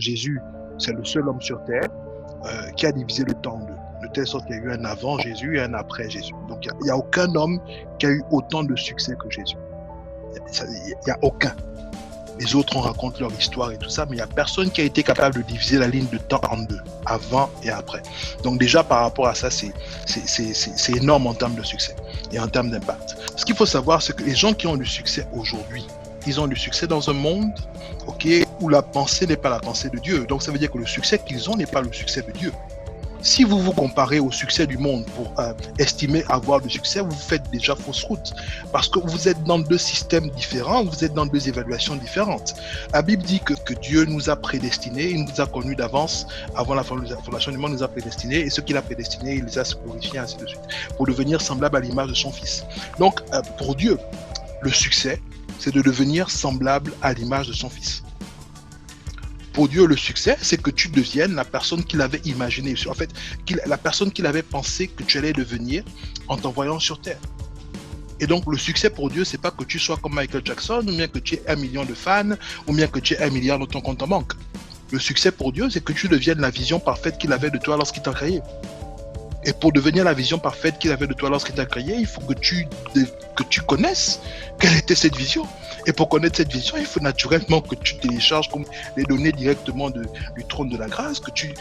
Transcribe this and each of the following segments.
Jésus, c'est le seul homme sur terre qui a divisé le temps en deux, de telle sorte qu'il y a eu un avant Jésus et un après Jésus. Donc il n'y a aucun homme qui a eu autant de succès que Jésus. Il n'y a aucun. Les autres, on raconte leur histoire et tout ça, mais il n'y a personne qui a été capable de diviser la ligne de temps en deux, avant et après. Donc déjà, par rapport à ça, c'est énorme en termes de succès et en termes d'impact. Ce qu'il faut savoir, c'est que les gens qui ont du succès aujourd'hui, ils ont du succès dans un monde où la pensée n'est pas la pensée de Dieu. Donc ça veut dire que le succès qu'ils ont n'est pas le succès de Dieu. Si vous vous comparez au succès du monde pour estimer avoir du succès, vous faites déjà fausse route. Parce que vous êtes dans deux systèmes différents, vous êtes dans deux évaluations différentes. La Bible dit que Dieu nous a prédestinés, il nous a connus d'avance, avant la fondation du monde, il nous a prédestinés, et ceux qu'il a prédestinés, il les a glorifiés, ainsi de suite, pour devenir semblables à l'image de son Fils. Donc, pour Dieu, le succès, c'est de devenir semblable à l'image de son Fils. Pour Dieu, le succès, c'est que tu deviennes la personne qu'il avait imaginée. En fait, la personne qu'il avait pensé que tu allais devenir en t'envoyant sur Terre. Et donc, le succès pour Dieu, c'est pas que tu sois comme Michael Jackson, ou bien que tu aies 1 million de fans, ou bien que tu aies 1 milliard dans ton compte en banque. Le succès pour Dieu, c'est que tu deviennes la vision parfaite qu'il avait de toi lorsqu'il t'a créé. Et pour devenir la vision parfaite qu'il avait de toi lorsqu'il t'a créé, il faut que tu connaisses quelle était cette vision. Et pour connaître cette vision, il faut naturellement que tu télécharges les données directement du trône de la grâce, que tu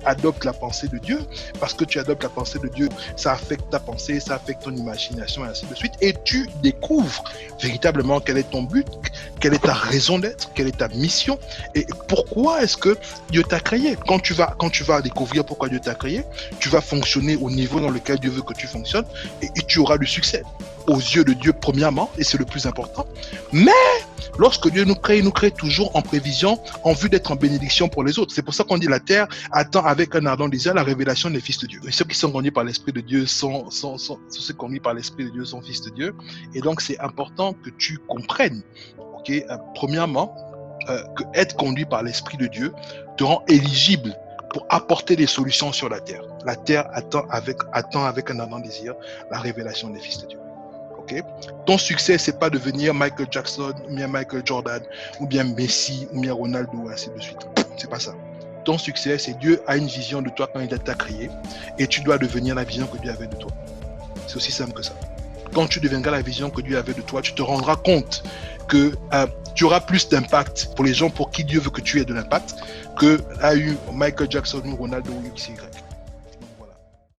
adoptes la pensée de Dieu. Parce que tu adoptes la pensée de Dieu, ça affecte ta pensée, ça affecte ton imagination, et ainsi de suite. Et tu découvres véritablement quel est ton but, quelle est ta raison d'être, quelle est ta mission, et pourquoi est-ce que Dieu t'a créé. Quand tu vas découvrir pourquoi Dieu t'a créé, tu vas fonctionner au niveau dans lequel Dieu veut que tu fonctionnes, et tu auras du succès aux yeux de Dieu premièrement, et c'est le plus important. Mais lorsque Dieu nous crée, il nous crée toujours en prévision, en vue d'être en bénédiction pour les autres. C'est pour ça qu'on dit la terre attend avec un ardent désir la révélation des fils de Dieu. Et ceux qui sont conduits par l'Esprit de Dieu ceux conduits par l'Esprit de Dieu sont fils de Dieu. Et donc c'est important que tu comprennes, premièrement, que être conduit par l'Esprit de Dieu te rend éligible pour apporter des solutions sur la terre. La terre attend avec un ardent désir la révélation des fils de Dieu. Ton succès, c'est pas devenir Michael Jackson, ou bien Michael Jordan, ou bien Messi, ou bien Ronaldo, ainsi de suite. C'est pas ça. Ton succès, c'est Dieu a une vision de toi quand il t'a créé, et tu dois devenir la vision que Dieu avait de toi. C'est aussi simple que ça. Quand tu deviendras la vision que Dieu avait de toi, tu te rendras compte que tu auras plus d'impact pour les gens pour qui Dieu veut que tu aies de l'impact que a eu Michael Jackson ou Ronaldo ou XY.